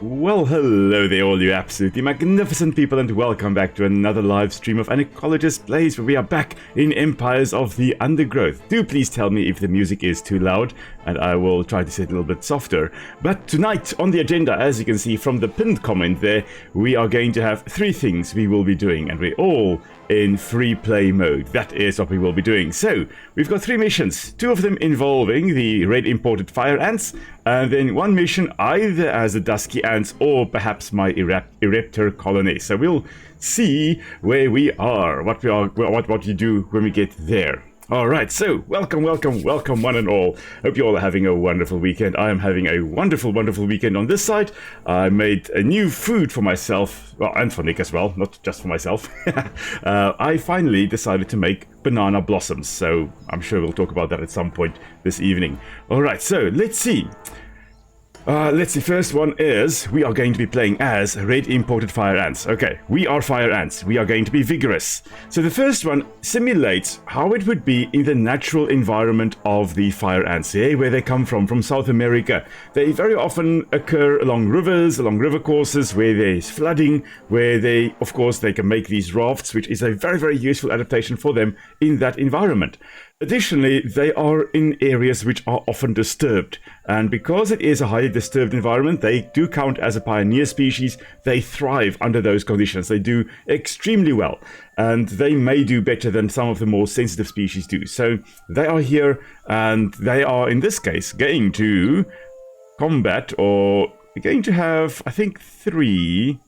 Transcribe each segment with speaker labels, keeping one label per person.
Speaker 1: Well, hello there all you absolutely magnificent people, and welcome back to another live stream of An Ecologist Plays, where we are back in Empires of the Undergrowth. Do please tell me if the music is too loud, and I will try to set it a little bit softer. But tonight on the agenda, as you can see from the pinned comment there, we are going to have three things we will be doing, and we're all in free play mode. That is what we will be doing. So, we've got three missions, two of them involving the red imported fire ants, and then one mission either as the dusky ants or perhaps my eruptor colony. So we'll see where we are, what you do when we get there. Alright, so welcome one and all. Hope you all are having a wonderful weekend. I am having a wonderful weekend on this side. I made a new food for myself, well, and for Nick as well, not just for myself. I finally decided to make banana blossoms, so I'm sure we'll talk about that at some point this evening. Alright, so let's see. First one is, we are going to be playing as red imported fire ants. Okay, we are fire ants. We are going to be vigorous. So the first one simulates how it would be in the natural environment of the fire ants, where they come from South America. They very often occur along rivers, along river courses, where there's flooding, where they can make these rafts, which is a very useful adaptation for them in that environment. Additionally, they are in areas which are often disturbed, and because it is a highly disturbed environment, they do count as a pioneer species. They thrive under those conditions. They do extremely well, and they may do better than some of the more sensitive species do. So they are here, and they are, in this case, going to combat, or going to have, I think, 3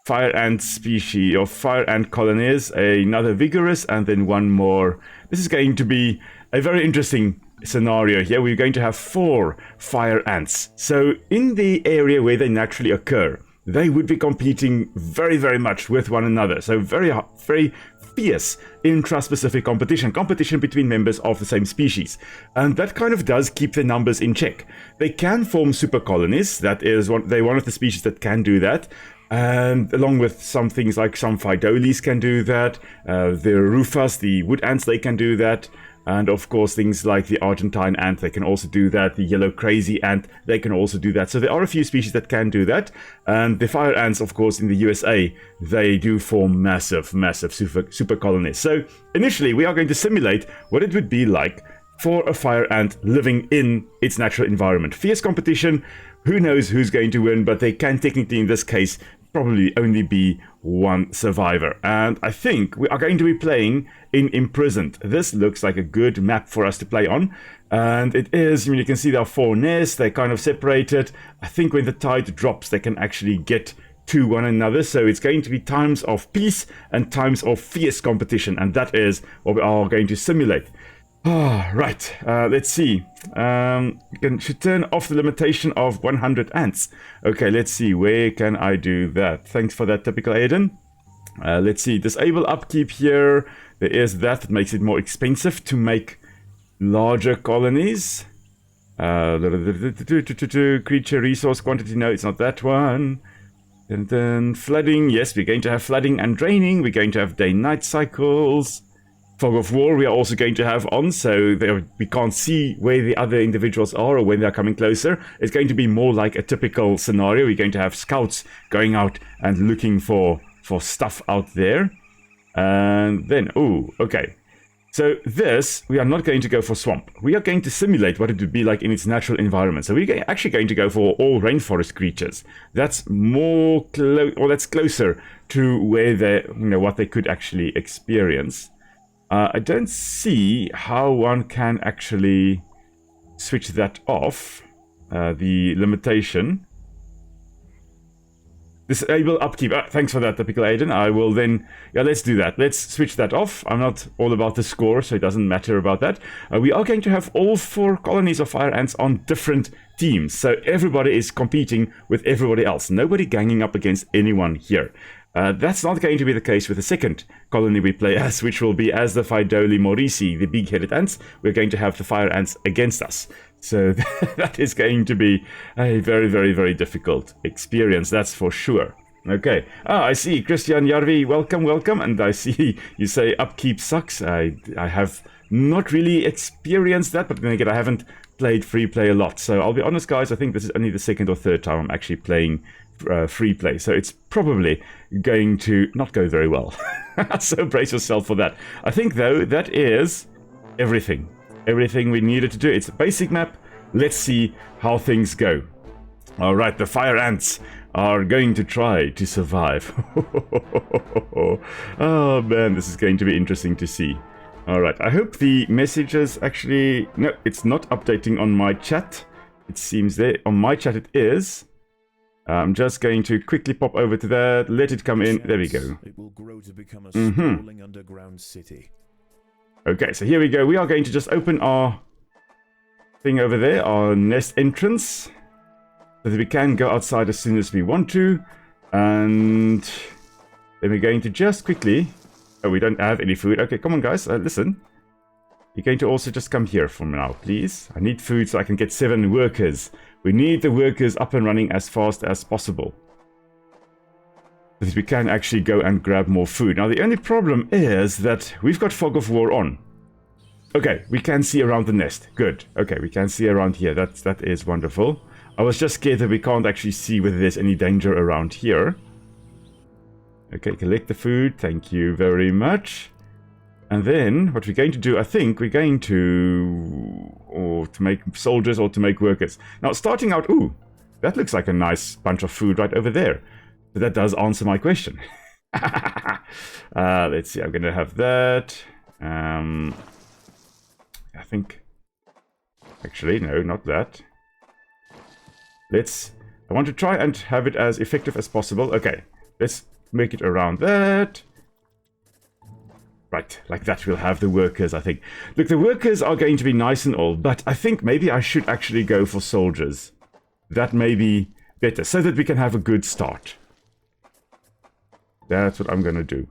Speaker 1: fire ant species, or fire ant colonies, another vigorous, and then one more. This is going to be a very interesting scenario here. We're going to have 4 fire ants. So in the area where they naturally occur, they would be competing very much with one another. So very fierce intraspecific competition between members of the same species. And that kind of does keep their numbers in check. They can form super colonies. That is they're one of the species that can do that. And along with some things like some Phydoles can do that, the Rufus, the wood ants, they can do that, and of course things like the Argentine ant, they can also do that, the yellow crazy ant, they can also do that. So there are a few species that can do that, and the fire ants, of course, in the USA, they do form massive super colonies. So initially we are going to simulate what it would be like for a fire ant living in its natural environment. Fierce competition, who knows who's going to win, but they can technically, in this case, probably only be one survivor. And I think we are going to be playing in Imprisoned. This looks like a good map for us to play on. And it is, you can see there are 4 nests, they're kind of separated. I think when the tide drops, they can actually get to one another. So it's going to be times of peace and times of fierce competition. And that is what we are going to simulate. Right, let's see. Should turn off the limitation of 100 ants. Okay, let's see, where can I do that? Thanks for that, typical Aiden. Let's see, disable upkeep here. There is that makes it more expensive to make larger colonies. Creature resource quantity, no, it's not that one. And then flooding, yes, we're going to have flooding and draining. We're going to have day-night cycles. Fog of War we are also going to have on, so we can't see where the other individuals are or when they're coming closer. It's going to be more like a typical scenario. We're going to have scouts going out and looking for stuff out there. And then, okay. So this, we are not going to go for swamp. We are going to simulate what it would be like in its natural environment. So we're actually going to go for all rainforest creatures. That's more that's closer to where what they could actually experience. I don't see how one can actually switch that off, the limitation. Disable upkeep. Thanks for that, typical Aiden. I will then, let's do that. Let's switch that off. I'm not all about the score, so it doesn't matter about that. We are going to have all 4 colonies of fire ants on different teams. So everybody is competing with everybody else. Nobody ganging up against anyone here. That's not going to be the case with the second colony we play as, which will be as the Phydoles maurici, the big-headed ants. We're going to have the fire ants against us. So that is going to be a very difficult experience, that's for sure. Okay. I see. Christian Jarvi, welcome. And I see you say upkeep sucks. I have not really experienced that, but then again, I haven't played free play a lot. So I'll be honest, guys, I think this is only the second or third time I'm actually playing free play. So it's probably going to not go very well. So brace yourself for that. I think, though, that is everything. Everything we needed to do. It's a basic map. Let's see how things go. All right, the fire ants are going to try to survive. Oh, man, this is going to be interesting to see. All right, I hope the messages actually... No, it's not updating on my chat. It seems there. On my chat it is. I'm just going to quickly pop over to that, let it come in. There we go.
Speaker 2: It will grow to become a sprawling underground city.
Speaker 1: Okay, so here we go. We are going to just open our thing over there, our nest entrance, so that we can go outside as soon as we want to. And then we're going to just quickly... Oh, we don't have any food. Okay, come on, guys. Listen. You're going to also just come here for now, please. I need food so I can get 7 workers. We need the workers up and running as fast as possible, so that we can actually go and grab more food. Now, the only problem is that we've got fog of war on. Okay, we can see around the nest. Good. Okay, we can see around here. That is wonderful. I was just scared that we can't actually see whether there's any danger around here. Okay, collect the food. Thank you very much. And then, what we're going to do, I think, we're going to... Or to make soldiers or to make workers. Now, starting out... Ooh, that looks like a nice bunch of food right over there. So that does answer my question. Let's see, I'm going to have that. I think... Actually, no, not that. I want to try and have it as effective as possible. Okay, let's make it around that. Right, like that we'll have the workers, I think. Look, the workers are going to be nice and all, but I think maybe I should actually go for soldiers. That may be better, so that we can have a good start. That's what I'm going to do.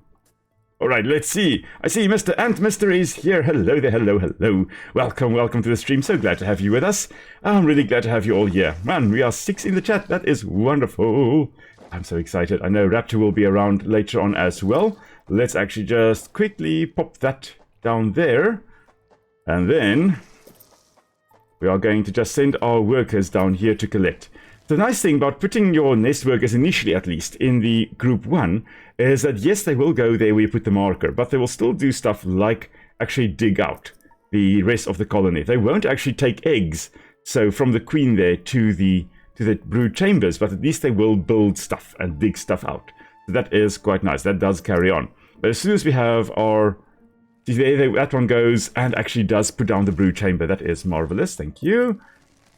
Speaker 1: All right, let's see. I see Mr. Ant Mister is here. Hello there, hello, hello. Welcome, welcome to the stream. So glad to have you with us. I'm really glad to have you all here. Man, we are 6 in the chat. That is wonderful. I'm so excited. I know Raptor will be around later on as well. Let's actually just quickly pop that down there. And then we are going to just send our workers down here to collect. The nice thing about putting your nest workers, initially at least, in the group 1 is that, yes, they will go there where you put the marker, but they will still do stuff like actually dig out the rest of the colony. They won't actually take eggs, so from the queen there to the brood chambers, but at least they will build stuff and dig stuff out. So that is quite nice. That does carry on. But as soon as we have our... There, that one goes and actually does put down the brood chamber. That is marvelous. Thank you.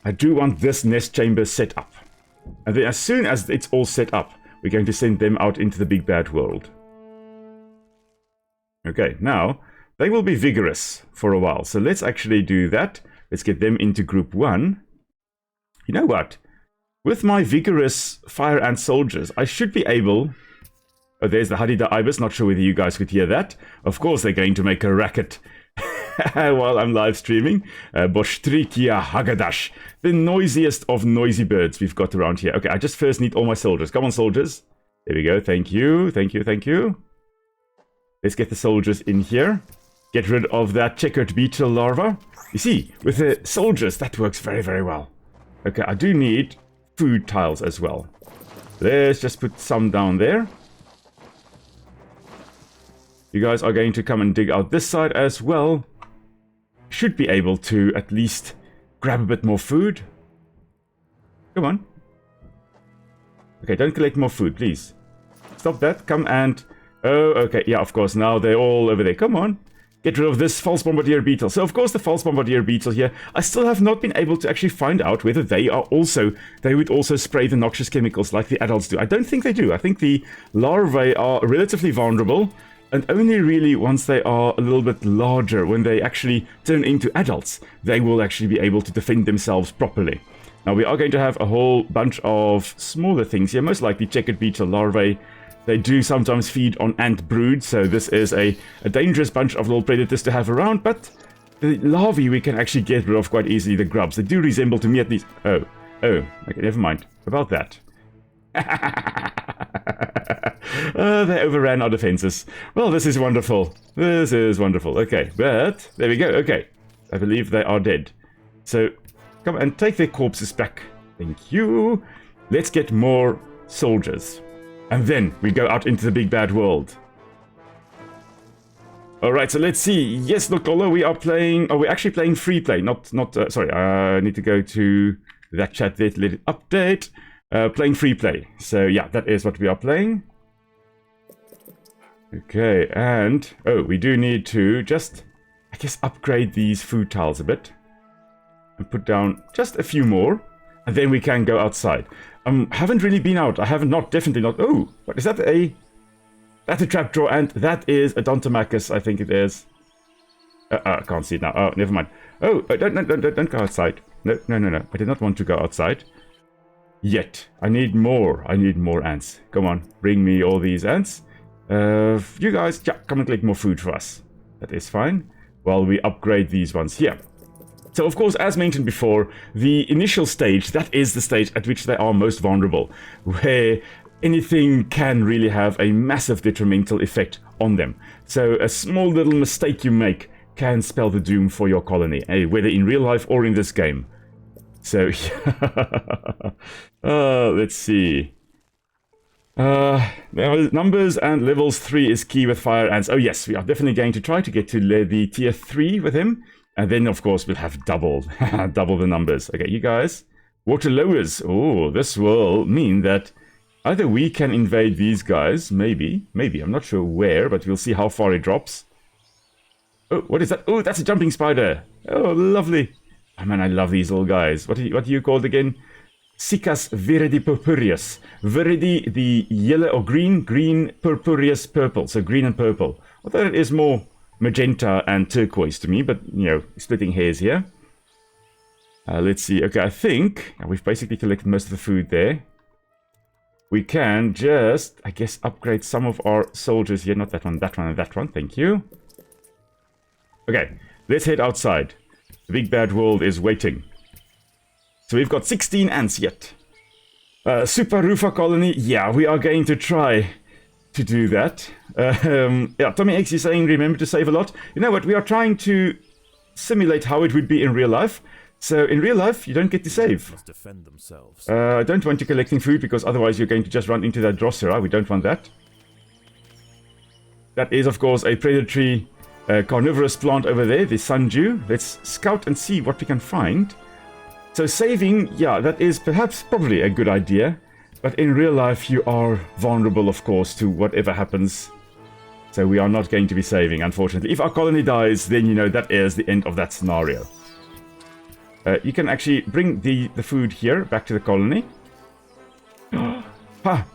Speaker 1: I do want this nest chamber set up. And then as soon as it's all set up, we're going to send them out into the big bad world. Okay, now, they will be vigorous for a while. So let's actually do that. Let's get them into group 1. You know what? With my vigorous fire ant soldiers, I should be able... Oh, there's the Hadida Ibis. Not sure whether you guys could hear that. Of course, they're going to make a racket while I'm live streaming. Boshtrikia Hagadash. The noisiest of noisy birds we've got around here. Okay, I just first need all my soldiers. Come on, soldiers. There we go. Thank you. Thank you. Thank you. Let's get the soldiers in here. Get rid of that checkered beetle larva. You see, with the soldiers, that works very, very well. Okay, I do need food tiles as well. Let's just put some down there. You guys are going to come and dig out this side as well. Should be able to at least grab a bit more food. Come on. Okay, don't collect more food, please. Stop that. Come and... Oh, okay. Yeah, of course. Now they're all over there. Come on. Get rid of this false bombardier beetle. So, of course, the false bombardier beetle here, I still have not been able to actually find out whether they would also spray the noxious chemicals like the adults do. I don't think they do. I think the larvae are relatively vulnerable, and only really once they are a little bit larger, when they actually turn into adults, they will actually be able to defend themselves properly. Now, we are going to have a whole bunch of smaller things here, most likely checkered beetle larvae. They do sometimes feed on ant brood, so this is a dangerous bunch of little predators to have around, but the larvae we can actually get rid of quite easily, the grubs. They do resemble to me at least. Oh, okay, never mind about that. They overran our defenses. Well, this is wonderful. This is wonderful. Okay, but there we go. Okay, I believe they are dead. So Come and take their corpses back. Thank you. Let's get more soldiers. And then we go out into the big bad world. Alright, so let's see. Yes, Lokolo, we are playing... Oh, we're actually playing free play. Sorry, I need to go to that chat there to let it update. Playing free play. So, yeah, that is what we are playing. Okay, and... Oh, we do need to just, I guess, upgrade these food tiles a bit. And put down just a few more. And then we can go outside. Haven't really been out. I have not, definitely not. Oh, what is that? That's a trapjaw, and that is a Dontomachus, I think it is. I can't see it now. Oh, never mind. Oh, don't go outside. No. I did not want to go outside. Yet. I need more. I need more ants. Come on, bring me all these ants. You guys, yeah, come and collect more food for us. That is fine. While we upgrade these ones here. So, of course, as mentioned before, the initial stage, that is the stage at which they are most vulnerable, where anything can really have a massive detrimental effect on them. So, a small little mistake you make can spell the doom for your colony, whether in real life or in this game. So, let's see. Numbers and levels 3 is key with fire ants. Oh yes, we are definitely going to try to get to the tier 3 with him. And then, of course, we'll have double the numbers. Okay, you guys. Water lowers. Oh, this will mean that either we can invade these guys. Maybe. I'm not sure where, but we'll see how far it drops. Oh, what is that? Oh, that's a jumping spider. Oh, lovely. Oh, man, I love these little guys. What are you called again? Cicas viridi purpureus. Viridi, the yellow or green, purpureus, purple. So green and purple. Although it is more magenta and turquoise to me, but, you know, splitting hairs here. Let's see. Okay, I think we've basically collected most of the food there. We can just, I guess, upgrade some of our soldiers here. Not that one, that one, and that one. Thank you. Okay, let's head outside. The big bad world is waiting. So we've got 16 ants yet. Super Rufa colony. Yeah, we are going to try to do that. Yeah, Tommy X is saying, remember to save a lot. You know what? We are trying to simulate how it would be in real life. So in real life, you don't get to save.
Speaker 2: Must defend themselves.
Speaker 1: I don't want you collecting food because otherwise you're going to just run into that Drosera. We don't want that. That is, of course, a predatory carnivorous plant over there, the sundew. Let's scout and see what we can find. So saving, yeah, that is probably a good idea. But in real life, you are vulnerable, of course, to whatever happens. So we are not going to be saving, unfortunately. If our colony dies, then, you know, that is the end of that scenario. You can actually bring the food here back to the colony.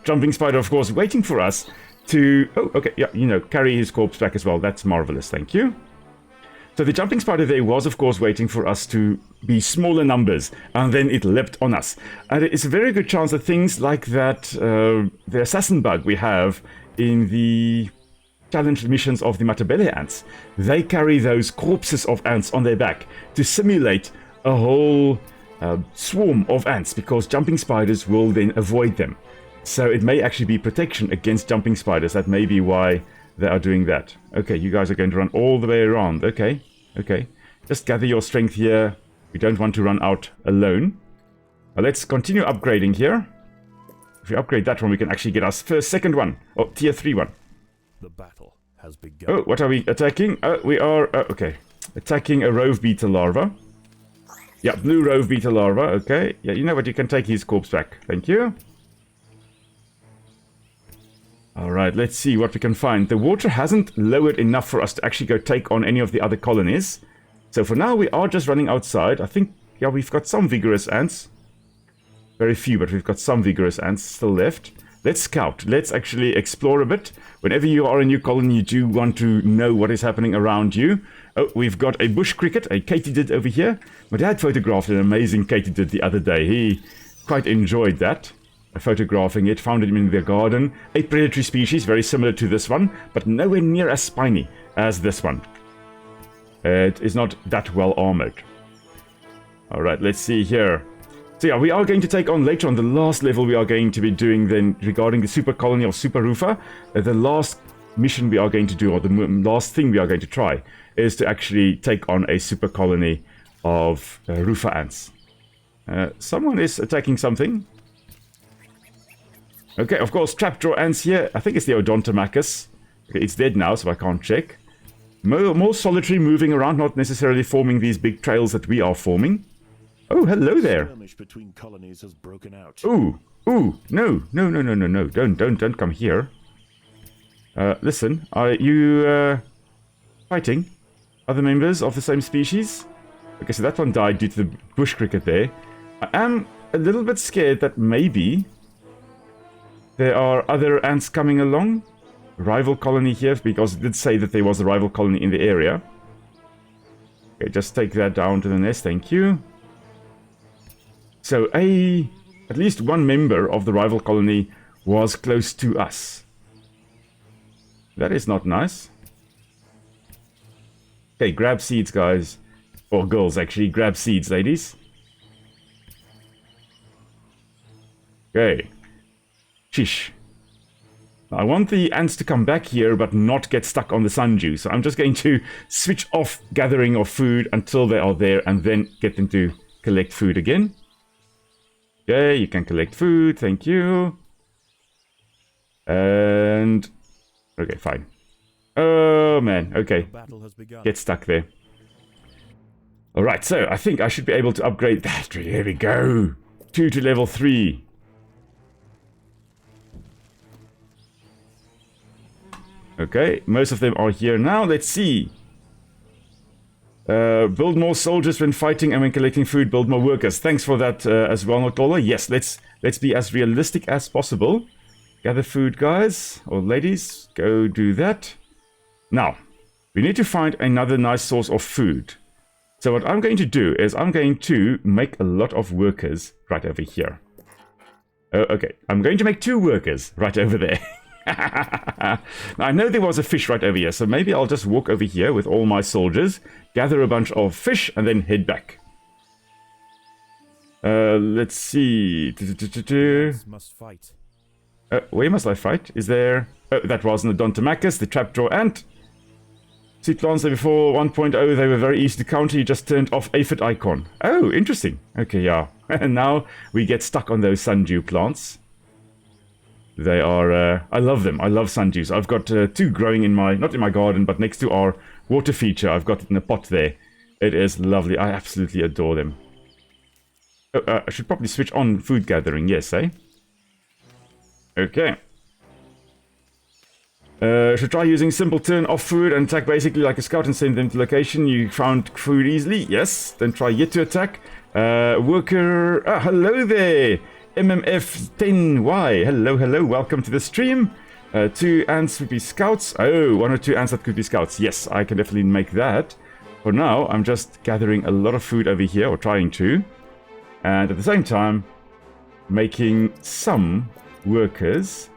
Speaker 1: Jumping spider, of course, waiting for us to... Oh, okay, yeah, you know, carry his corpse back as well. That's marvelous, thank you. So the jumping spider there was, of course, waiting for us to be smaller numbers, and then it leapt on us. And it's a very good chance that things like that, the assassin bug we have in the challenge missions of the Matabele ants, they carry those corpses of ants on their back to simulate a whole swarm of ants, because jumping spiders will then avoid them. So it may actually be protection against jumping spiders. That may be why they are doing that. Okay, you guys are going to run all the way around. Okay. Just gather your strength here. We don't want to run out alone. Now let's continue upgrading here. If we upgrade that one, we can actually get our second one. Oh, tier 3 one.
Speaker 2: The battle has begun.
Speaker 1: Oh, what are we attacking? We are, okay. Attacking a rove beetle larva. Yeah, blue rove beetle larva. Okay. Yeah, you know what? You can take his corpse back. Thank you. Alright, let's see what we can find. The water hasn't lowered enough for us to actually go take on any of the other colonies. So for now, we are just running outside. I think, yeah, we've got some vigorous ants. Very few, but we've got some vigorous ants still left. Let's scout. Let's actually explore a bit. Whenever you are a new colony, you do want to know what is happening around you. Oh, we've got a bush cricket, a katydid over here. My dad photographed an amazing katydid the other day. He quite enjoyed that. Photographing it, found it in the garden. A predatory species, very similar to this one, but nowhere near as spiny as this one. It is not that well armored. Alright, let's see here. So yeah, we are going to take on later on the last level we are going to be doing then regarding the super colony of Super Rufa. The last mission we are going to do, or the last thing we are going to try, is to actually take on a super colony of Rufa ants. Someone is attacking something. Okay, of course, trapjaw ants here. I think it's the Odontomachus. Okay, it's dead now, so I can't check. More solitary, moving around, not necessarily forming these big trails that we are forming. Oh, hello there.
Speaker 2: Skirmish between colonies has broken out.
Speaker 1: Ooh, ooh, no, don't come here. Listen, are you fighting other members of the same species? Okay, so that one died due to the bush cricket there. I am a little bit scared that maybe there are other ants coming along. Rival colony here, because it did say that there was a rival colony in the area. Okay, just take that down to the nest, thank you. So at least one member of the rival colony was close to us. That is not nice. Okay, grab seeds, guys. Or girls, actually. Grab seeds, ladies. Okay. Sheesh. I want the ants to come back here, but not get stuck on the sundew. So I'm just going to switch off gathering of food until they are there, and then get them to collect food again. Okay, you can collect food. Thank you. And... okay, fine. Oh, man. Okay. Get stuck there. Alright, so I think I should be able to upgrade that. There we go. 2 to level 3. Okay, most of them are here now. Let's see. Build more soldiers when fighting and when collecting food. Build more workers. Thanks for that as well, Notola. Yes, let's be as realistic as possible. Gather food, guys. Or ladies. Go do that. Now, we need to find another nice source of food. So what I'm going to do is I'm going to make a lot of workers right over here. Okay, I'm going to make 2 workers right over there. Now, I know there was a fish right over here, so maybe I'll just walk over here with all my soldiers, gather a bunch of fish, and then head back. Let's see.
Speaker 2: Must fight.
Speaker 1: Where must I fight? Is there... oh, that was an Odontomachus, the trapjaw ant. See plants there before 1.0, they were very easy to counter. You just turned off aphid icon. Oh, interesting. Okay, yeah. And now we get stuck on those sundew plants. They are... I love them. I love sundews. I've got 2 growing in my... not in my garden, but next to our water feature. I've got it in a pot there. It is lovely. I absolutely adore them. Oh, I should probably switch on food gathering. Yes, eh? Okay. Should try using simple turn off food and attack basically like a scout and send them to location. You found food easily. Yes. Then try yet to attack. Worker... ah, hello there. MMF10Y. Hello. Welcome to the stream. 2 ants would be scouts. Oh, 1 or 2 ants that could be scouts. Yes, I can definitely make that. For now, I'm just gathering a lot of food over here, or trying to. And at the same time, making some workers.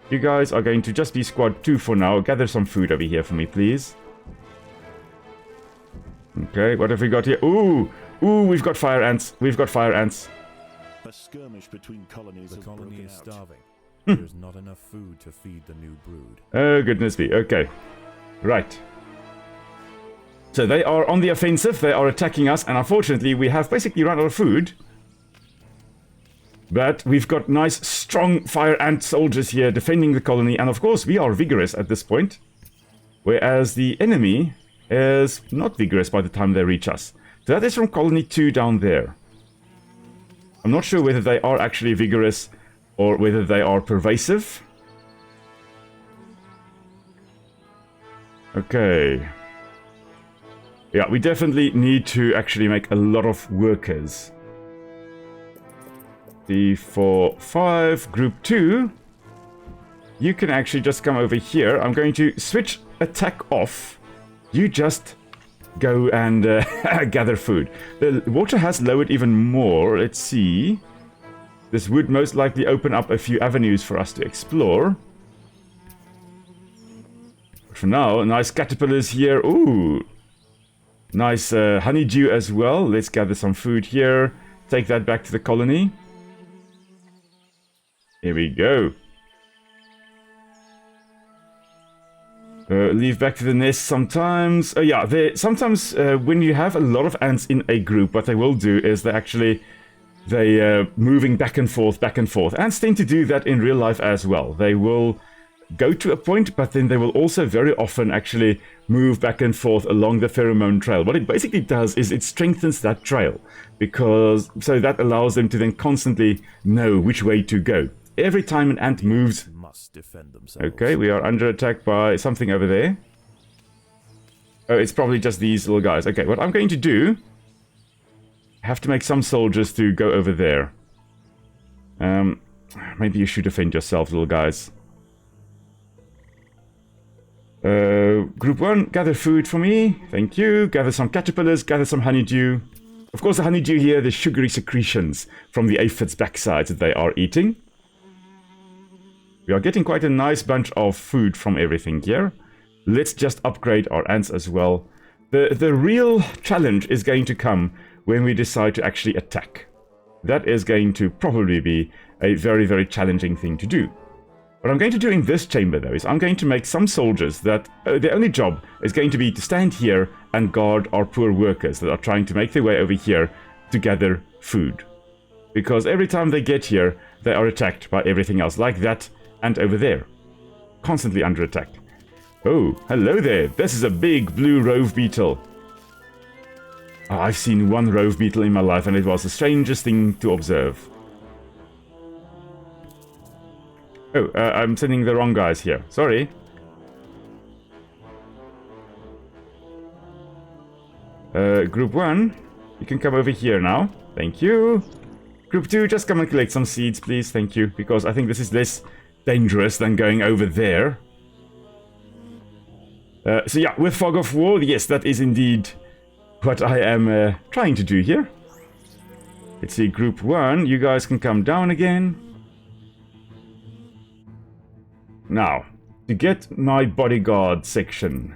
Speaker 1: You guys are going to just be squad 2 for now. Gather some food over here for me, please. Okay, what have we got here? Ooh, we've got fire ants.
Speaker 2: A skirmish between colonies. The colony is starving.
Speaker 1: Hmm.
Speaker 2: There's not enough food to feed the new brood.
Speaker 1: Oh, goodness me. Okay. Right. So they are on the offensive. They are attacking us. And unfortunately, we have basically run out of food. But we've got nice, strong fire ant soldiers here defending the colony. And of course, we are vigorous at this point. Whereas the enemy is not vigorous by the time they reach us. So that is from colony 2 down there. I'm not sure whether they are actually vigorous or whether they are pervasive. Okay. Yeah, we definitely need to actually make a lot of workers. 3, 4, 5, group 2. You can actually just come over here. I'm going to switch attack off. You just go and gather food. The water has lowered even more. Let's see. This would most likely open up a few avenues for us to explore. But for now, nice caterpillars here. Ooh. Nice honeydew as well. Let's gather some food here. Take that back to the colony. Here we go. Leave back to the nest sometimes. Yeah, sometimes when you have a lot of ants in a group, what they will do is they actually they moving back and forth, back and forth. Ants tend to do that in real life as well. They will go to a point, but then they will also very often actually move back and forth along the pheromone trail. What it basically does is it strengthens that trail, because so that allows them to then constantly know which way to go. Every time an ant moves...
Speaker 2: Must defend themselves.
Speaker 1: Okay, we are under attack by something over there. Oh, it's probably just these little guys. Okay, what I'm going to do... I have to make some soldiers to go over there. Maybe you should defend yourself, little guys. Group 1, gather food for me. Thank you. Gather some caterpillars, gather some honeydew. Of course, the honeydew here, the sugary secretions from the aphids' backsides that they are eating. We are getting quite a nice bunch of food from everything here. Let's just upgrade our ants as well. The real challenge is going to come when we decide to actually attack. That is going to probably be a very, very challenging thing to do. What I'm going to do in this chamber, though, is I'm going to make some soldiers that their only job is going to be to stand here and guard our poor workers that are trying to make their way over here to gather food. Because every time they get here, they are attacked by everything else, like that and over there. Constantly under attack. Oh, hello there. This is a big blue rove beetle. Oh, I've seen one rove beetle in my life, and it was the strangest thing to observe. Oh, I'm sending the wrong guys here. Sorry. Group 1, you can come over here now. Thank you. Group 2, just come and collect some seeds, please. Thank you. Because I think this is less dangerous than going over there. So yeah, with Fog of War, yes, that is indeed what I am trying to do here. Let's see, Group 1, you guys can come down again. Now, to get my bodyguard section.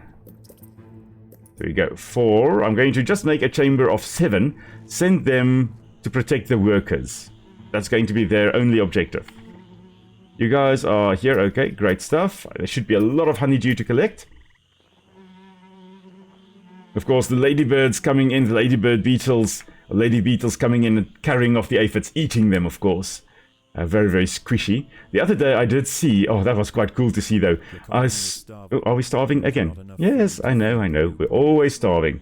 Speaker 1: There we go, 4. I'm going to just make a chamber of 7. Send them to protect the workers. That's going to be their only objective. You guys are here, okay, great stuff. There should be a lot of honeydew to collect. Of course, the ladybirds coming in, the ladybird beetles, lady beetles coming in and carrying off the aphids, eating them, of course. Very, very squishy. The other day I did see... Oh, that was quite cool to see, though. Oh, are we starving again? Yes, I know. We're always starving.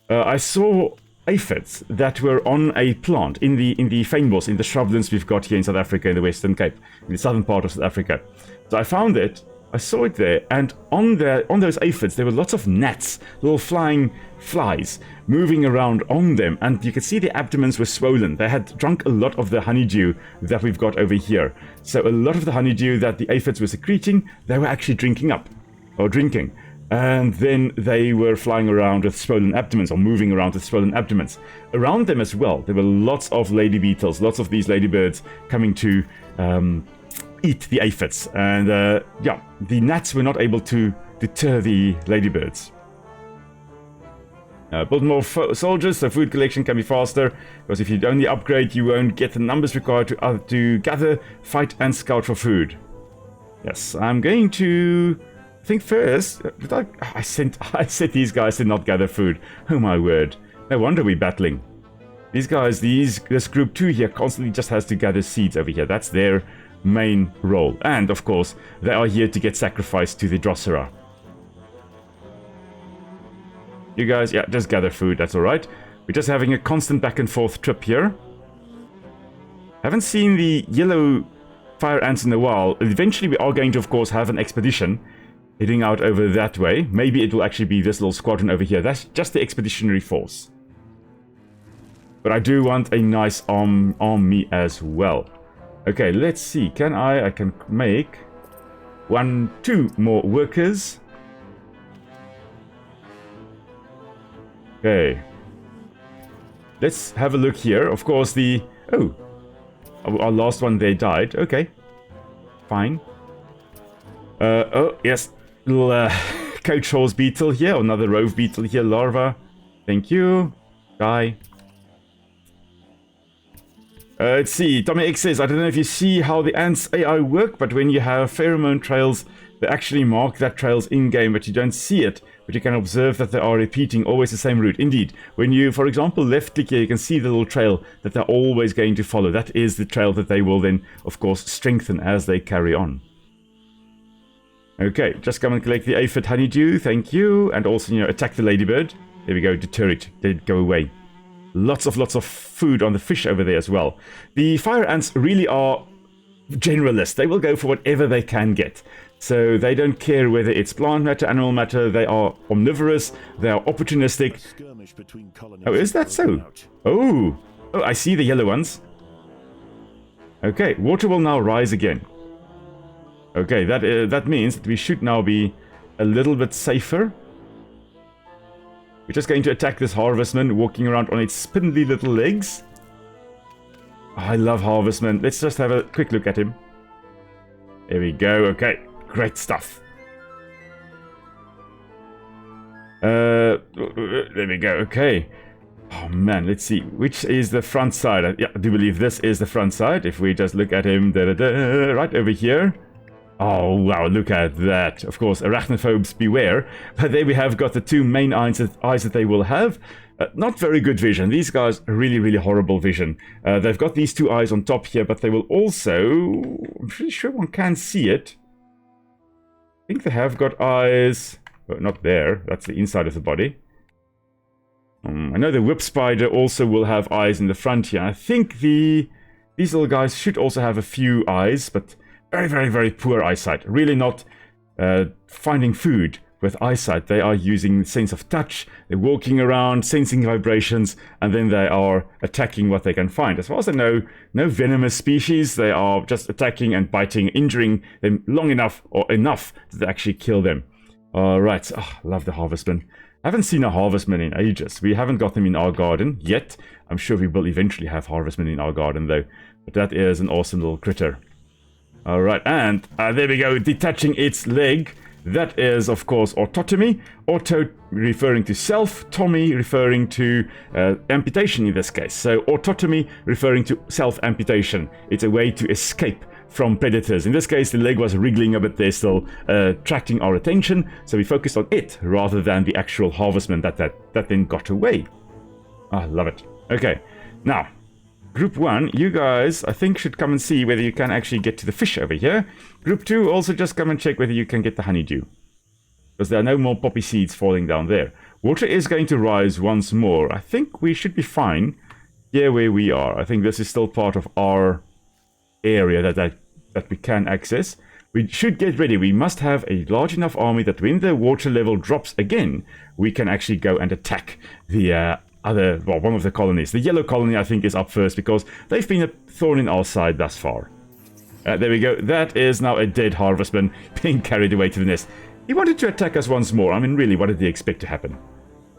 Speaker 1: I saw aphids that were on a plant in the fynbos, in the shrublands we've got here in South Africa, in the Western Cape, in the southern part of South Africa. So I found it, I saw it there, and on those aphids there were lots of gnats, little flying flies, moving around on them, and you could see the abdomens were swollen. They had drunk a lot of the honeydew that we've got over here. So a lot of the honeydew that the aphids were secreting, they were actually drinking up, or drinking. And then they were flying around with swollen abdomens, or moving around with swollen abdomens. Around them as well, there were lots of lady beetles, lots of these ladybirds coming to eat the aphids. And yeah, the gnats were not able to deter the ladybirds. Build more soldiers so food collection can be faster, because if you only upgrade, you won't get the numbers required to gather, fight, and scout for food. Yes, I'm going to... I think first, I said these guys did not gather food. Oh my word. No wonder we're battling. These guys, this group 2 here constantly just has to gather seeds over here. That's their main role. And of course, they are here to get sacrificed to the Drosera. You guys, yeah, just gather food, that's alright. We're just having a constant back and forth trip here. Haven't seen the yellow fire ants in a while. Eventually we are going to, of course, have an expedition heading out over that way. Maybe it will actually be this little squadron over here. That's just the expeditionary force. But I do want a nice army as well. Okay, let's see. I can make 2 more workers. Okay. Let's have a look here. Of course, our last one, they died. Okay. Fine. Oh, yes. Little coach horse beetle here. Another rove beetle here. Larva. Thank you. Die. Let's see. Tommy X says, I don't know if you see how the ants AI work, but when you have pheromone trails, they actually mark that trails in-game, but you don't see it but you can observe that they are repeating always the same route. Indeed, when you, for example, left-click here, you can see the little trail that they're always going to follow. That is the trail that they will then, of course, strengthen as they carry on. Okay, just come and collect the aphid honeydew, thank you, and also, you know, attack the ladybird. There we go, deter it, let it go away. Lots of food on the fish over there as well. The fire ants really are generalists. They will go for whatever they can get. So they don't care whether it's plant matter, animal matter. They are omnivorous. They are opportunistic. Oh, is that so? Oh, I see the yellow ones. Okay, water will now rise again. Okay, that means that we should now be a little bit safer. We're just going to attack this harvestman walking around on its spindly little legs. Oh, I love harvestman. Let's just have a quick look at him. There we go. Okay, great stuff. There we go. Okay. Oh man, let's see. Which is the front side? Yeah, I do believe this is the front side. If we just look at him, right over here. Oh, wow, look at that. Of course, arachnophobes beware. But there we have got the two main eyes that they will have. Not very good vision. These guys, really horrible vision. They've got these two eyes on top here, but they will also... I'm pretty sure one can see it. I think they have got eyes... Well, not there. That's the inside of the body. I know the whip spider also will have eyes in the front here. I think these little guys should also have a few eyes, but... Very poor eyesight. Really not finding food with eyesight. They are using the sense of touch. They're walking around, sensing vibrations, and then they are attacking what they can find. As far as I know, no venomous species. They are just attacking and biting, injuring them long enough or enough to actually kill them. Alright, love the harvestman. I haven't seen a harvestman in ages. We haven't got them in our garden yet. I'm sure we will eventually have harvestmen in our garden though. But that is an awesome little critter. Alright, and there we go, detaching its leg. That is, of course, autotomy. Auto referring to self, tommy referring to amputation in this case. So autotomy referring to self-amputation. It's a way to escape from predators. In this case, the leg was wriggling a bit there, still attracting our attention. So we focused on it rather than the actual harvestman that then got away. I love it. Okay, now... Group 1, you guys, I think, should come and see whether you can actually get to the fish over here. Group 2, also just come and check whether you can get the honeydew. Because there are no more poppy seeds falling down there. Water is going to rise once more. I think we should be fine here where we are. I think this is still part of our area that we can access. We should get ready. We must have a large enough army that when the water level drops again, we can actually go and attack the... one of the colonies. The yellow colony, I think, is up first because they've been a thorn in our side thus far. There we go. That is now a dead harvestman being carried away to the nest. He wanted to attack us once more. I mean, really, what did he expect to happen?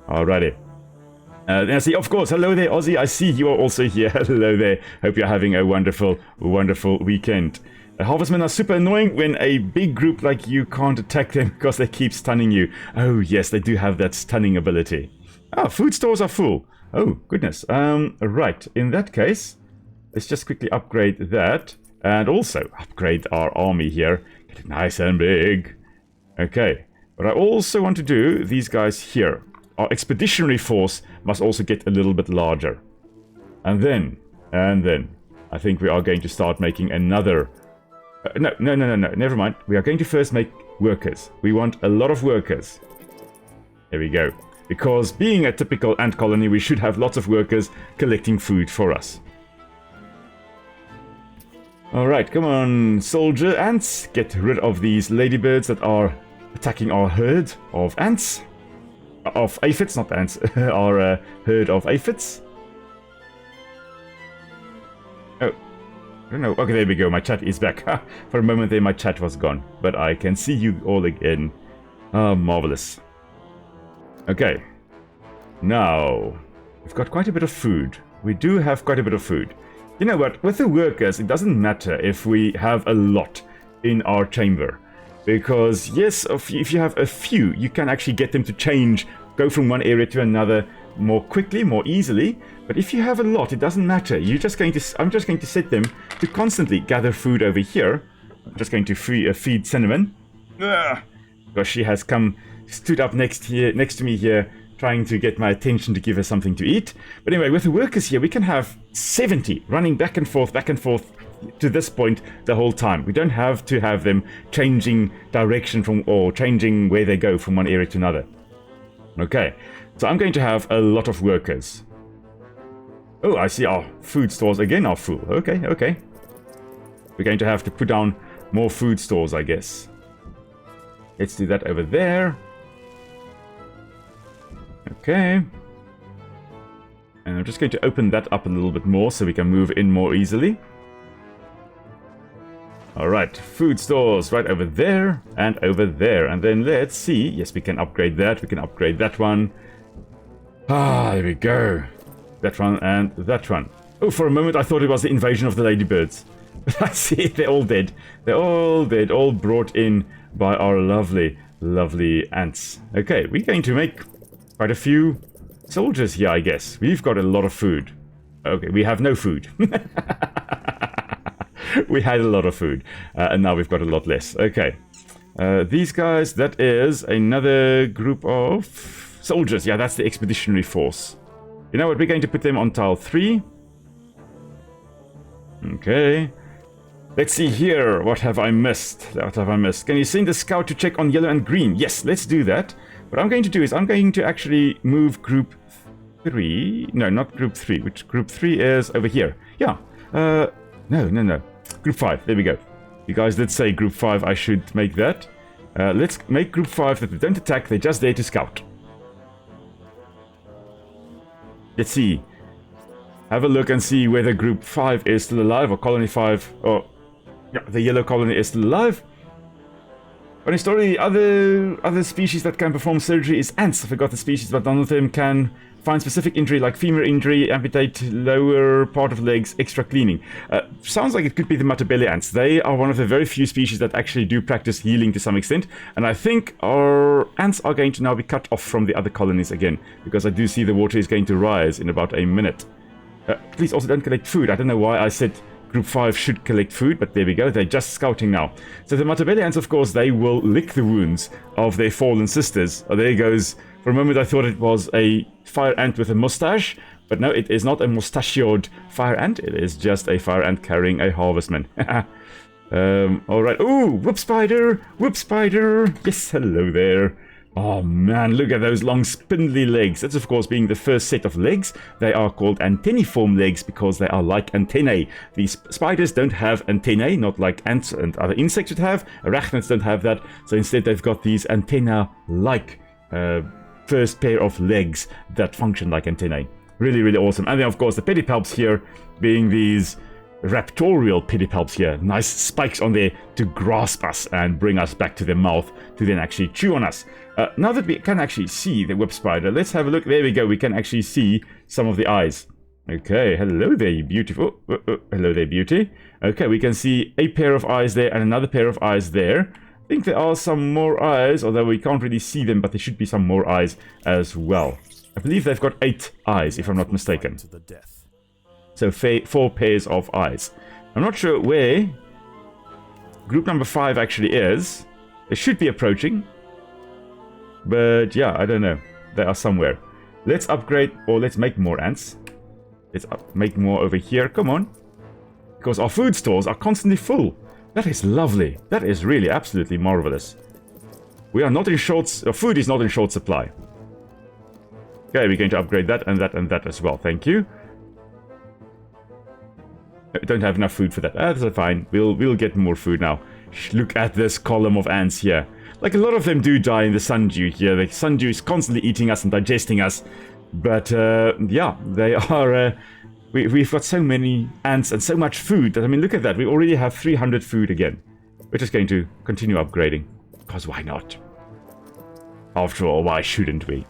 Speaker 1: Alrighty. I see, of course, hello there, Ozzy. I see you are also here. Hello there. Hope you're having a wonderful weekend. Harvestmen are super annoying when a big group like you can't attack them because they keep stunning you. Oh, yes, they do have that stunning ability. Ah, food stores are full. Oh, goodness. Right. In that case, let's just quickly upgrade that. And also upgrade our army here. Get it nice and big. Okay. What I also want to do, these guys here. Our expeditionary force must also get a little bit larger. And then, I think we are going to start making another... No. Never mind. We are going to first make workers. We want a lot of workers. There we go. Because being a typical ant colony, we should have lots of workers collecting food for us. Alright, come on, soldier ants. Get rid of these ladybirds that are attacking our herd of ants. Of aphids, not ants. Our herd of aphids. Oh, I don't know. Okay, there we go. My chat is back. For a moment there, my chat was gone. But I can see you all again. Ah, marvelous. Okay, now, we've got quite a bit of food. We do have quite a bit of food. You know what, with the workers, it doesn't matter if we have a lot in our chamber. Because, yes, if you have a few, you can actually get them to change, go from one area to another more quickly, more easily. But if you have a lot, it doesn't matter. I'm just going to set them to constantly gather food over here. I'm just going to feed Cinnamon. Because she has come stood up next to me here, trying to get my attention to give her something to eat. But anyway, with the workers here, we can have 70 running back and forth to this point the whole time. We don't have to have them changing direction or changing where they go from one area to another. Okay, so I'm going to have a lot of workers. Oh, I see our food stores again are full. Okay. We're going to have to put down more food stores, I guess. Let's do that over there. Okay. And I'm just going to open that up a little bit more so we can move in more easily. Alright, food stores right over there and over there. And then let's see. Yes, we can upgrade that. We can upgrade that one. Ah, there we go. That one and that one. Oh, for a moment I thought it was the invasion of the ladybirds. I see, they're all dead. They're all dead, all brought in by our lovely, lovely ants. Okay, we're going to make quite a few soldiers here, I guess. We've got a lot of food. Okay, we have no food. We had a lot of food, and now we've got a lot less. Okay, these guys, that is another group of soldiers. Yeah, that's the expeditionary force. You know what, we're going to put them on tile 3. Okay. Let's see here. What have I missed? Can you send a scout to check on yellow and green? Yes, let's do that. What I'm going to do is I'm going to actually move group 3. No, not group 3. Which group 3 is over here. Yeah. No. Group 5. There we go. You guys did say group 5. I should make that. Let's make group 5 that they don't attack. They're just there to scout. Let's see. Have a look and see whether group 5 is still alive or colony 5. Oh, yeah, the yellow colony is still alive. But historically, other species that can perform surgery is ants. I forgot the species, but none of them can find specific injury like femur injury, amputate lower part of legs, extra cleaning. Sounds like it could be the Matabele ants. They are one of the very few species that actually do practice healing to some extent. And I think our ants are going to now be cut off from the other colonies again, because I do see the water is going to rise in about a minute. Please also don't collect food. I don't know why I said Group 5 should collect food, but there we go. They're just scouting now. So the Matabele ants, of course, they will lick the wounds of their fallen sisters. Oh, there he goes. For a moment I thought it was a fire ant with a mustache, but no, it is not a mustachioed fire ant. It is just a fire ant carrying a harvestman. Alright. Ooh, whoop spider! Whoop spider! Yes, hello there. Oh man, look at those long spindly legs. That's of course being the first set of legs. They are called antenniform legs because they are like antennae. These spiders don't have antennae, not like ants and other insects would have. Arachnids don't have that, so instead they've got these antenna-like first pair of legs that function like antennae. Really, really awesome. And then of course the pedipalps here being these raptorial pedipalps here. Nice spikes on there to grasp us and bring us back to their mouth to then actually chew on us. Now that we can actually see the whip spider, let's have a look. There we go. We can actually see some of the eyes. Okay, hello there, you beautiful. Hello there, beauty. Okay, we can see a pair of eyes there and another pair of eyes there. I think there are some more eyes, although we can't really see them, but there should be some more eyes as well. I believe they've got 8 eyes, if I'm not mistaken. So 4 pairs of eyes. I'm not sure where group number 5 actually is. They should be approaching. But yeah, I don't know. They are somewhere. Let's upgrade, or let's make more ants. Let's make more over here. Come on. Because our food stores are constantly full. That is lovely. That is really absolutely marvelous. We are not in short... food is not in short supply. Okay, we're going to upgrade that and that and that as well. Thank you. Don't have enough food for that. That's fine. We'll get more food now. Look at this column of ants here. Like, a lot of them do die in the sundew here. The sundew is constantly eating us and digesting us. But, yeah, they are... we've got so many ants and so much food that, I mean, look at that. We already have 300 food again. We're just going to continue upgrading. Because why not? After all, why shouldn't we?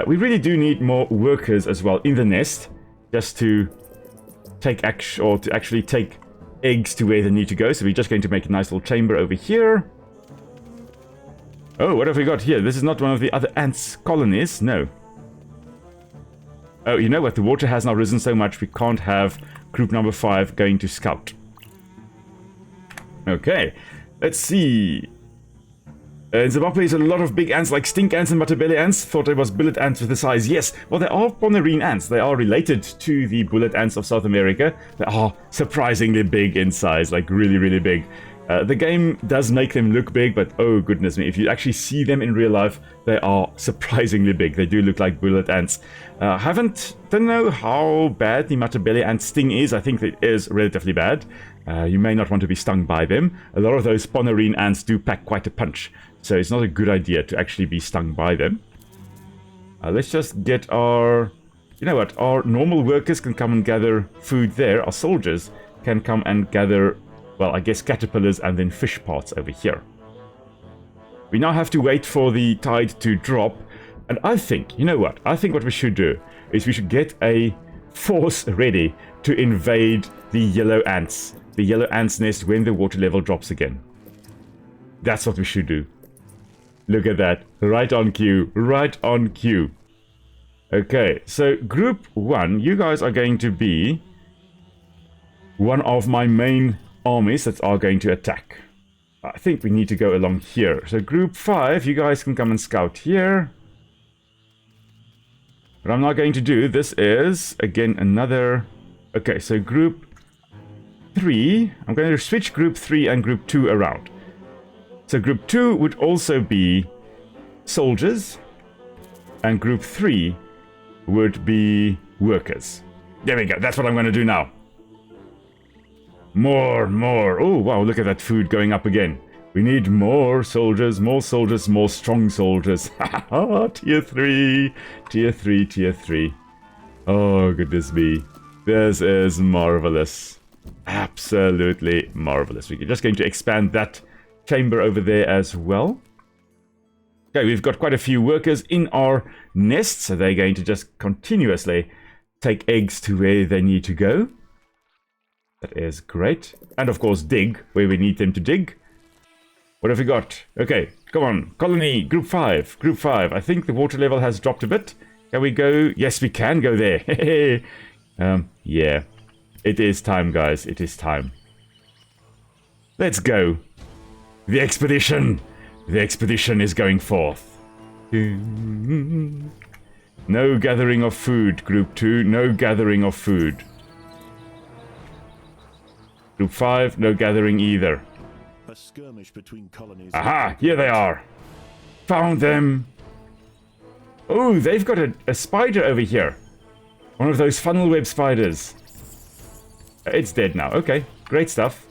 Speaker 1: We really do need more workers as well in the nest. Just to take action, or to actually take eggs to where they need to go. So we're just going to make a nice little chamber over here. Oh, what have we got here? This is not one of the other ants' colonies. No. Oh, you know what? The water has now risen so much we can't have group number 5 going to scout. Okay. Let's see. In Zimbabwe, there's a lot of big ants like stink ants and butterbelly ants. Thought it was bullet ants with the size. Yes, well, they are ponerine ants. They are related to the bullet ants of South America. They are surprisingly big in size, like really, really big. The game does make them look big, but oh goodness me, if you actually see them in real life, they are surprisingly big. They do look like bullet ants. Don't know how bad the butterbelly ant sting is. I think it is relatively bad. You may not want to be stung by them. A lot of those ponerine ants do pack quite a punch. So it's not a good idea to actually be stung by them. Let's just get our... You know what? Our normal workers can come and gather food there. Our soldiers can come and gather, well, I guess caterpillars and then fish parts over here. We now have to wait for the tide to drop. And I think, you know what? I think what we should do is we should get a force ready to invade the yellow ants. The yellow ants nest when the water level drops again. That's what we should do. Look at that. Right on cue. Right on cue. Okay, so group 1, you guys are going to be one of my main armies that are going to attack. I think we need to go along here. So group 5, you guys can come and scout here. What I'm not going to do, this is, again, another... Okay, so group 3, I'm going to switch group 3 and group 2 around. So group 2 would also be soldiers, and group 3 would be workers. There we go, that's what I'm going to do now. More. Oh, wow, look at that food going up again. We need more soldiers, more strong soldiers. Tier 3, tier 3, tier 3. Oh, goodness me. This is marvelous. Absolutely marvelous. We're just going to expand that chamber over there as well. Okay, we've got quite a few workers in our nest, so they're going to just continuously take eggs to where they need to go. That is great. And of course dig where we need them to dig. What have we got? Okay, come on. Colony, group 5. Group 5. I think the water level has dropped a bit. Can we go? Yes, we can go there. Yeah. It is time, guys. It is time. Let's go. The expedition! The expedition is going forth. No gathering of food, Group 2. No gathering of food. Group 5, no gathering either.
Speaker 2: A skirmish between colonies.
Speaker 1: Aha! Here they are! Found them! Oh, they've got a spider over here. One of those funnel web spiders. It's dead now. Okay, great stuff.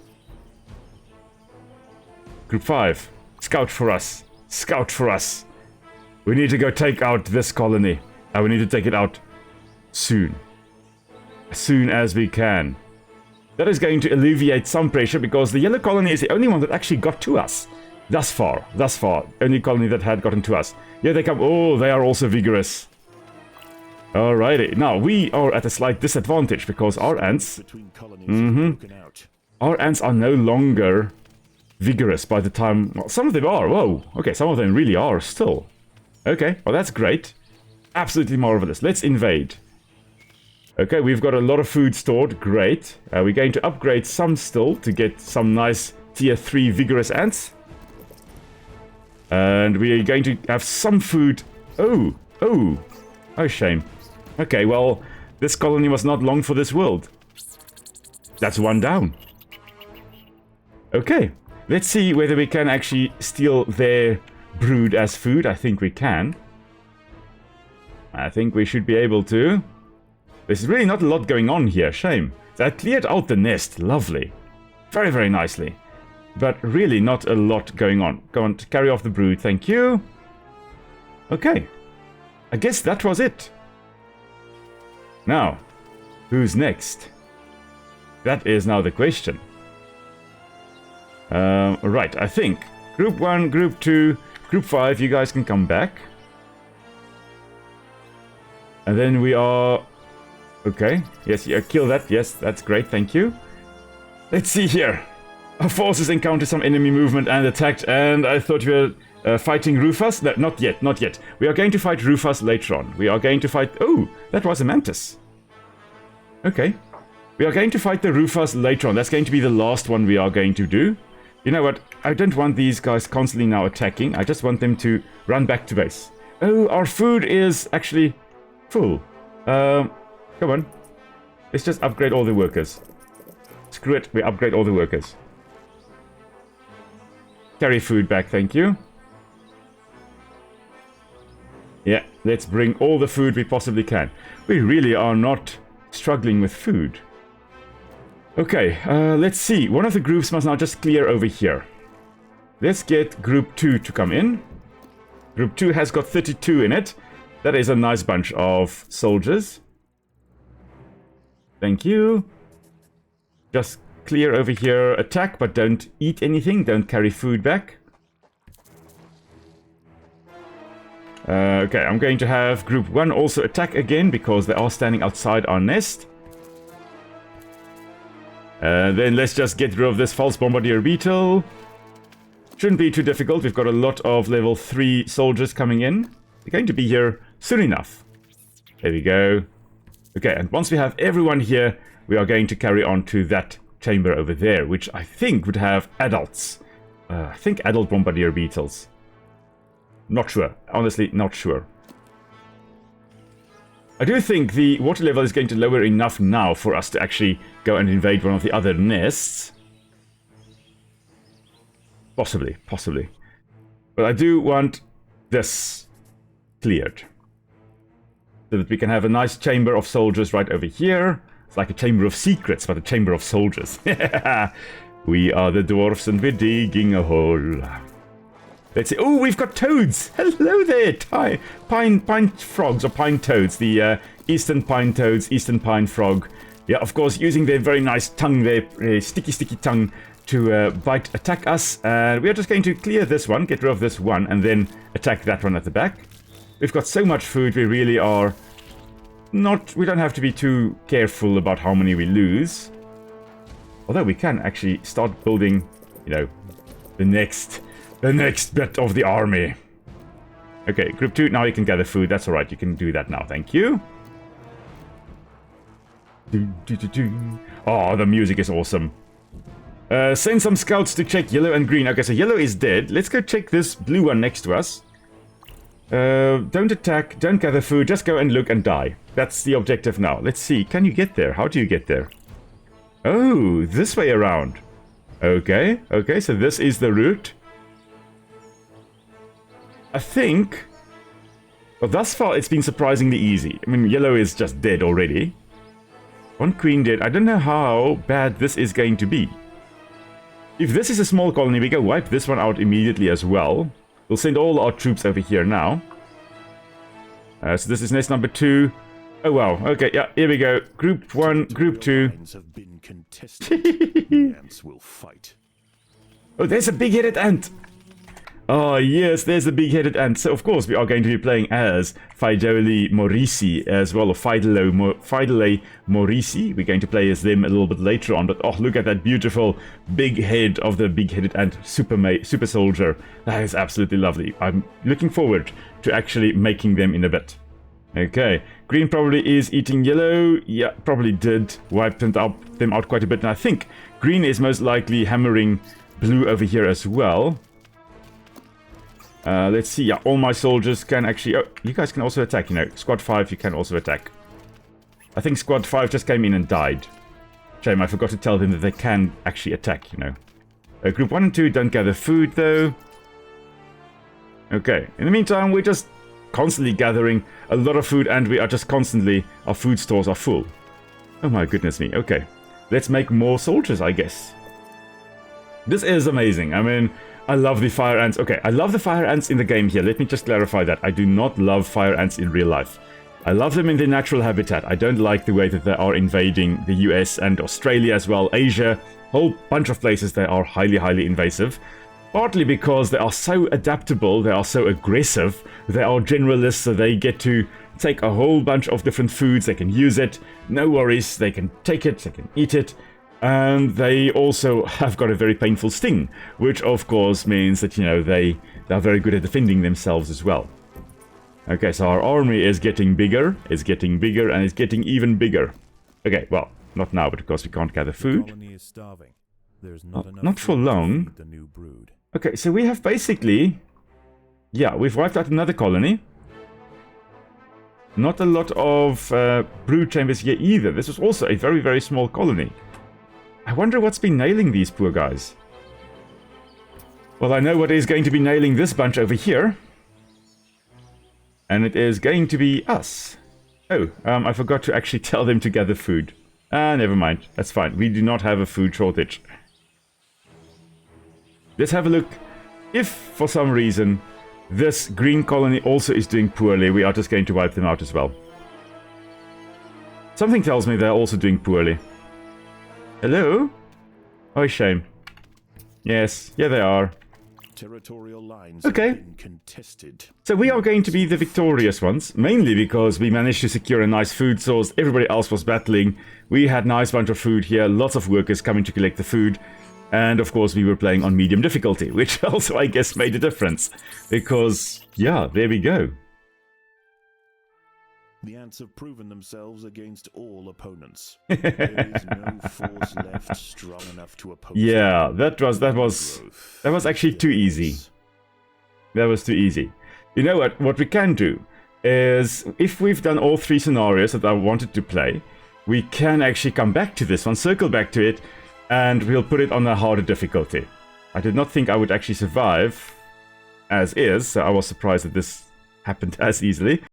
Speaker 1: Group 5, scout for us. Scout for us. We need to go take out this colony. And we need to take it out soon. As soon as we can. That is going to alleviate some pressure because the yellow colony is the only one that actually got to us. Thus far. Only colony that had gotten to us. Here they come. Oh, they are also vigorous. Alrighty. Now, we are at a slight disadvantage because our ants... Our ants are no longer vigorous by the time... Well, some of them are. Whoa. Okay, some of them really are still. Okay, well that's great. Absolutely marvelous. Let's invade. Okay, we've got a lot of food stored. Great. We're going to upgrade some still to get some nice tier 3 vigorous ants. And we are going to have some food. Oh, shame. Okay, well, this colony was not long for this world. That's one down. Okay, let's see whether we can actually steal their brood as food. I think we can. I think we should be able to. There's really not a lot going on here. Shame. I cleared out the nest. Lovely. Very, very nicely. But really not a lot going on. Go on, carry off the brood. Thank you. Okay. I guess that was it. Now, who's next? That is now the question. Right, I think. Group 1, Group 2, Group 5, you guys can come back. And then we are... Okay, yes, yeah, kill that. Yes, that's great, thank you. Let's see here. Our forces encountered some enemy movement and attacked, and I thought we were fighting Rufus. No, not yet, not yet. We are going to fight Rufus later on. We are going to fight... Oh, that was a mantis. Okay. We are going to fight the Rufus later on. That's going to be the last one we are going to do. You know what? I don't want these guys constantly now attacking. I just want them to run back to base. Oh, our food is actually full. Come on. Let's just upgrade all the workers. Screw it, we upgrade all the workers. Carry food back, thank you. Yeah, let's bring all the food we possibly can. We really are not struggling with food. Okay, let's see. One of the groups must now just clear over here. Let's get group 2 to come in. Group 2 has got 32 in it. That is a nice bunch of soldiers. Thank you. Just clear over here, attack, but don't eat anything. Don't carry food back. Okay, I'm going to have group 1 also attack again because they are standing outside our nest. Then let's just get rid of this false bombardier beetle. Shouldn't be too difficult. We've got a lot of level 3 soldiers coming in. They're going to be here soon enough. There we go. Okay, and once we have everyone here, we are going to carry on to that chamber over there, which I think would have adults. I think adult bombardier beetles. Not sure. Honestly, not sure. I do think the water level is going to lower enough now for us to actually go and invade one of the other nests. Possibly, possibly. But I do want this cleared. So that we can have a nice chamber of soldiers right over here. It's like a chamber of secrets, but a chamber of soldiers. We are the dwarfs and we're digging a hole. Let's see. Oh, we've got toads. Hello there. Pine frogs or pine toads. The eastern pine toads, eastern pine frog. Yeah, of course, using their very nice tongue, their sticky tongue to attack us. And we are just going to clear this one, get rid of this one, and then attack that one at the back. We've got so much food, we really are not... We don't have to be too careful about how many we lose. Although we can actually start building, you know, the next bit of the army. Okay, group 2, now you can gather food. That's alright, you can do that now. Thank you. Oh, the music is awesome. Send some scouts to check yellow and green. Okay, so yellow is dead. Let's go check this blue one next to us. Don't attack, don't gather food, just go and look and die. That's the objective now. Let's see, can you get there? How do you get there? Oh, this way around. Okay, okay, so this is the route. I think... Well, thus far it's been surprisingly easy. I mean, yellow is just dead already. One queen dead. I don't know how bad this is going to be. If this is a small colony, we can wipe this one out immediately as well. We'll send all our troops over here now. So this is nest number 2. Oh wow, okay, yeah, here we go. Group 1, group 2.
Speaker 2: Have been contested. The ants will fight.
Speaker 1: Oh, there's a big-headed ant! Oh yes, there's a big-headed ant. So of course we are going to be playing as Fidele Morisi as well, or Fidele Morisi. We're going to play as them a little bit later on, but oh, look at that beautiful big head of the big-headed ant super soldier. That is absolutely lovely. I'm looking forward to actually making them in a bit. Okay, green probably is eating yellow. Yeah, probably did wipe them out quite a bit, and I think green is most likely hammering blue over here as well. Let's see, yeah, all my soldiers can actually... Oh, you guys can also attack, you know. Squad 5, you can also attack. I think Squad 5 just came in and died. Shame, I forgot to tell them that they can actually attack, you know. Group 1 and 2 don't gather food, though. Okay, in the meantime, we're just constantly gathering a lot of food, and we are just constantly... Our food stores are full. Oh my goodness me, okay. Let's make more soldiers, I guess. This is amazing, I mean... I love the fire ants. Okay, I love the fire ants in the game here. Let me just clarify that. I do not love fire ants in real life. I love them in their natural habitat. I don't like the way that they are invading the US and Australia as well, Asia. Whole bunch of places they are highly, highly invasive. Partly because they are so adaptable, they are so aggressive, they are generalists, so they get to take a whole bunch of different foods. They can use it, no worries. They can take it, they can eat it. And they also have got a very painful sting, which of course means that, you know, they are very good at defending themselves as well. Okay, so our army is getting bigger, and it's getting even bigger. Okay, well, not now, but of course we can't gather food.
Speaker 2: The colony is starving. There's not enough
Speaker 1: not for
Speaker 2: food to
Speaker 1: long.
Speaker 2: feed the new brood.
Speaker 1: Okay, so we have basically... Yeah, we've wiped out another colony. Not a lot of brood chambers here either. This was also a very, very small colony. I wonder what's been nailing these poor guys. Well, I know what is going to be nailing this bunch over here. And it is going to be us. Oh, I forgot to actually tell them to gather food. Never mind. That's fine. We do not have a food shortage. Let's have a look. If, for some reason, this green colony also is doing poorly, we are just going to wipe them out as well. Something tells me they're also doing poorly. Hello? Oh, shame. Yes, yeah they are.
Speaker 2: Territorial lines
Speaker 1: Okay.
Speaker 2: have been contested.
Speaker 1: So we are going to be the victorious ones, mainly because we managed to secure a nice food source. Everybody else was battling. We had a nice bunch of food here, lots of workers coming to collect the food. And of course we were playing on medium difficulty, which also I guess made a difference. Because, yeah, there we go.
Speaker 2: The ants have proven themselves against all opponents. There is no force left strong enough to oppose.
Speaker 1: Yeah, that was actually too easy. That was too easy. You know what? What we can do is, if we've done all 3 scenarios that I wanted to play, we can actually come back to this one, circle back to it, and we'll put it on a harder difficulty. I did not think I would actually survive as is, so I was surprised that this happened as easily.